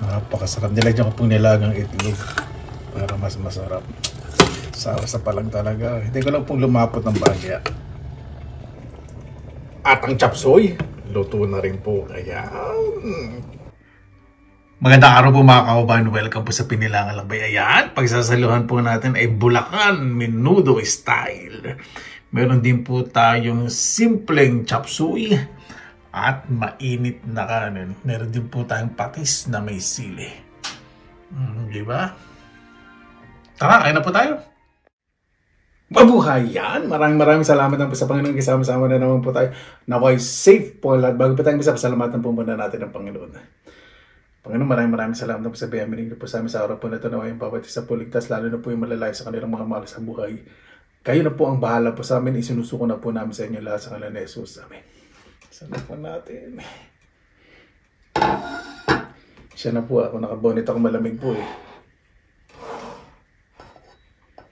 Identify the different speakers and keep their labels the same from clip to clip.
Speaker 1: Napakasarap. Nilagyan ko pong nilagang itlog para mas masarap. Sa pa lang talaga. Hindi ko lang pong lumapot ng bagya. At ang chop suey, luto na rin po. Ayan. Magandang araw po mga kauban. Welcome po sa Pinilangan Lakbay. Ayan, pagsasaluhan po natin ay Bulacan Menudo style. Meron din po tayong simpleng chop suey at mainit na kanin. Meron din po tayong patis na may sili. Di ba? Tara, kain na po tayo. Mabuhay yan! Maraming salamat po sa Panginoon. Kasama-sama na naman po tayo. Naway safe po lahat. Bago pa tayong isa, pasalamatan po muna natin ang Panginoon. Panginoon, maraming salamat po sa biyaminig po sa amin sa araw po na ito. Naway yung bawat isa po ligtas, lalo na po yung malalay sa kanilang mga mahal sa buhay. Kayo na po ang bahala po sa amin. Isinusuko na po namin sa inyo lahat sa kanilang Jesus. Amen. Salamat po natin. Siya na po ako. Nakabonet ako, malamig po eh.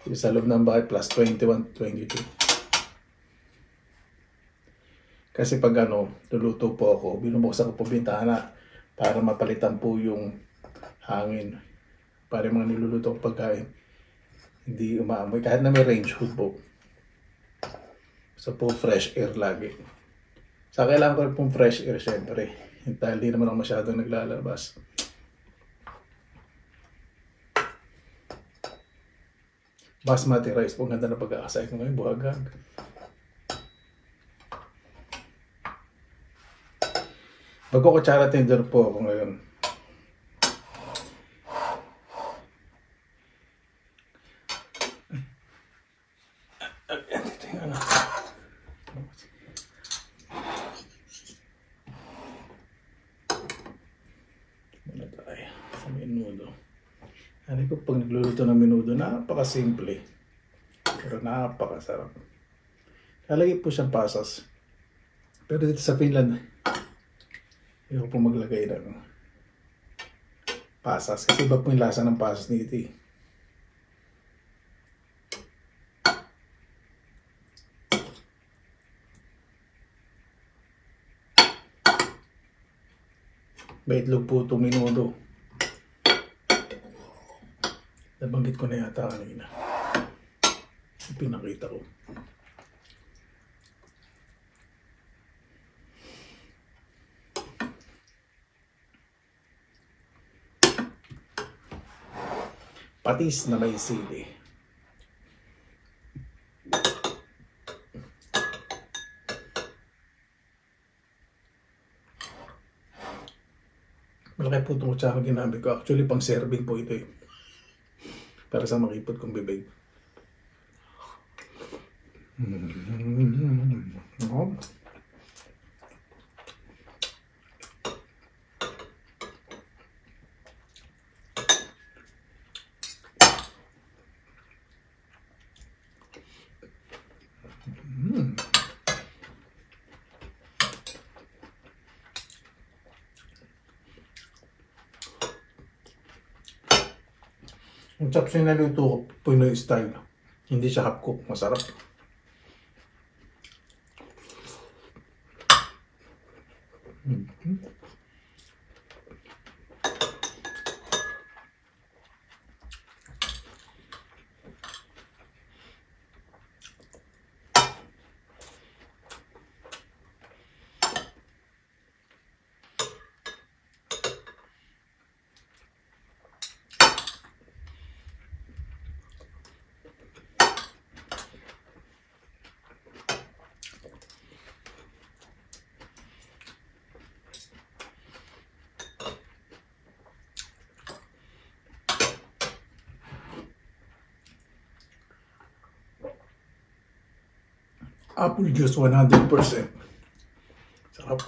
Speaker 1: Sa loob ng bahay plus 21, 22. Kasi pag luluto po ako, binubuksan ko po bintana para mapalitan po yung hangin. Para yung mga niluluto kong pagkain hindi umaamoy. Kahit na may range hood po. So po fresh air lagi. Sa kailangan ko rin pong fresh air syempre. Dahil di naman ako masyadong naglalabas. Basmati rice po, ganda na pag-aasay ko ngayon, buhagag. Magkukutsara tender po ako ngayon. Ito yung muna tayo sa menudo. Ano ko, pag nagluluto ng menudo, napakasimple. Pero napakasarap. Lalagay po siyang pasas. Pero dito sa Finland, ayaw po maglagay ng pasas. Kasi iba po yung lasa ng pasas dito eh. May itlog po itong menudo. Nabanggit ko na yata kanina. Pinakita ko. Patis na may sili. Malaki po itong kutsara ginamit ko. Actually, pang serving po ito eh. Para sa makipot kong bibig. Oh. Yung chop suey na luto ko, Pinoy style. Hindi siya half cook, masarap. Apple juice 100%. Sarap.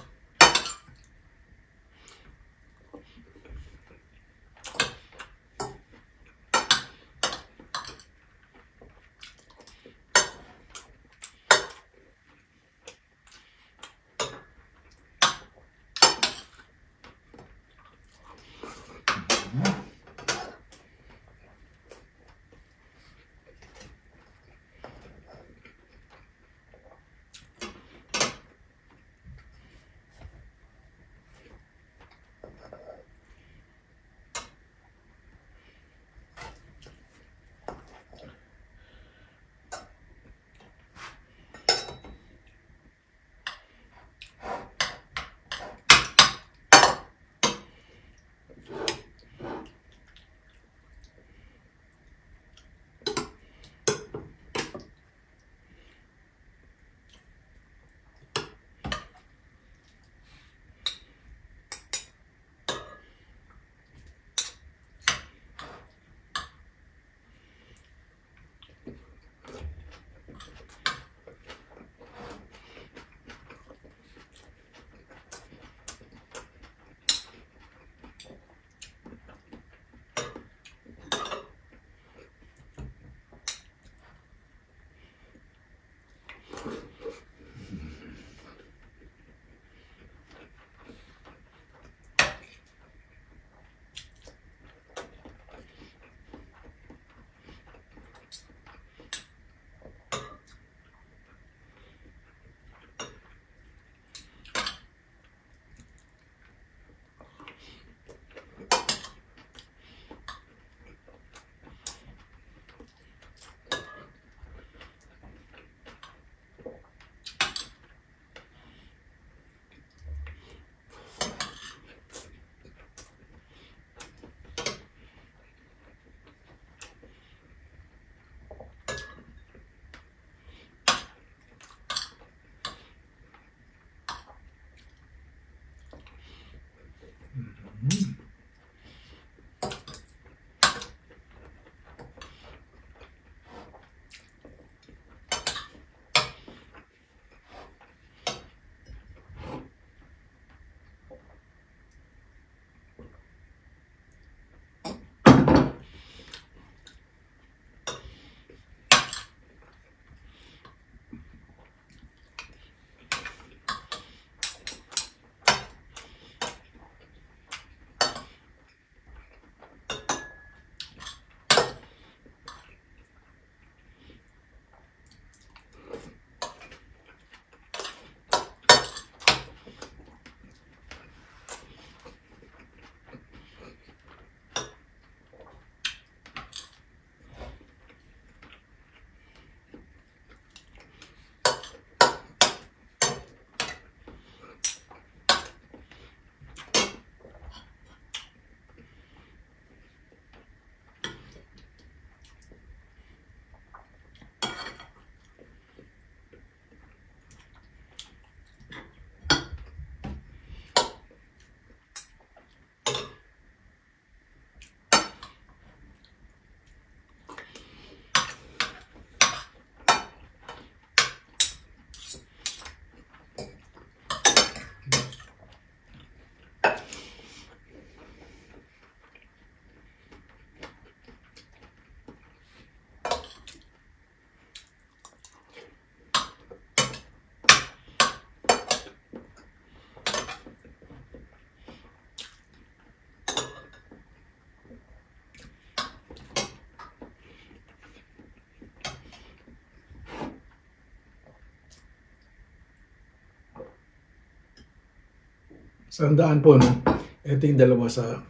Speaker 1: Sandaan po, no? Ito yung dalawa sa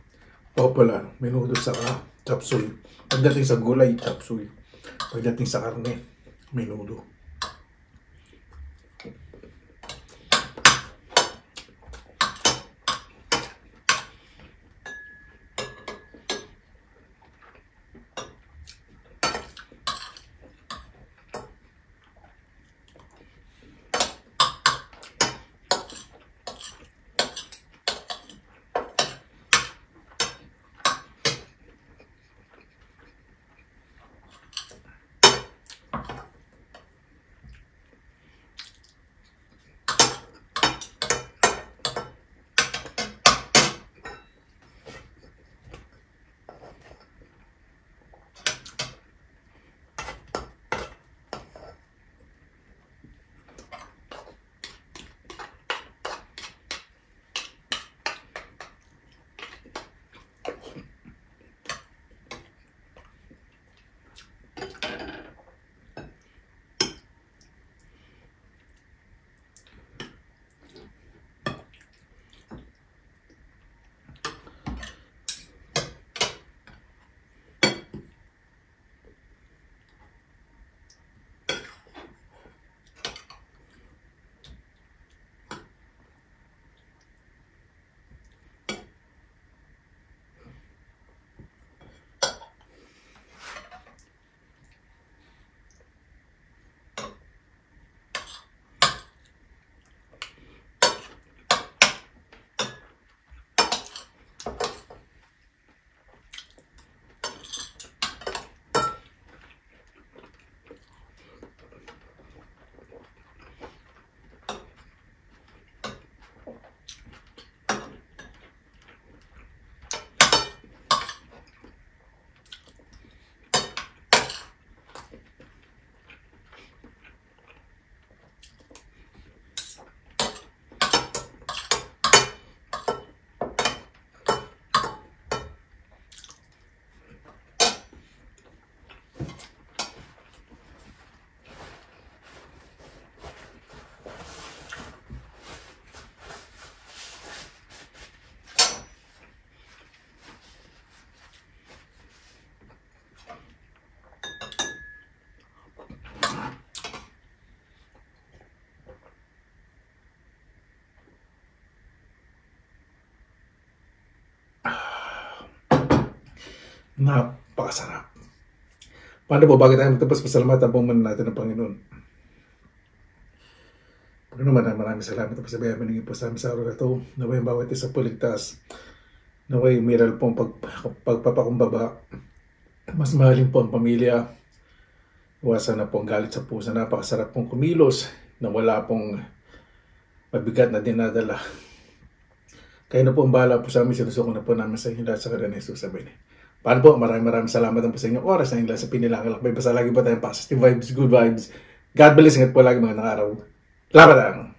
Speaker 1: popular, menudo sa chop suey. Pagdating sa gulay, chop suey. Pagdating sa karne, menudo. Napakasarap. Paano po, bago tayo magtapos, pasalamatan po muna natin ang Panginoon. Panginoon, maraming salamat po sa bayang po sa amin sa araw na ito. Naway ang bawat isa po ligtas. Naway umiral po ang pagpapakumbaba. Mas mahalin po ang pamilya. Iwasan na po ang galit sa puso. Napakasarap pong kumilos na wala pong mabigat na dinadala. Kaya na po ang bahala po sa amin. Sinusuko na po namin sa inyo lahat sa kanya Jesus. Sabi niya. Paano po? Maraming salamat po sa inyong oras na sa Pinilangan Lakbay. Basta lagi po tayong positive vibes, good vibes. God bless. Ingat po lagi mga araw. Laban lang!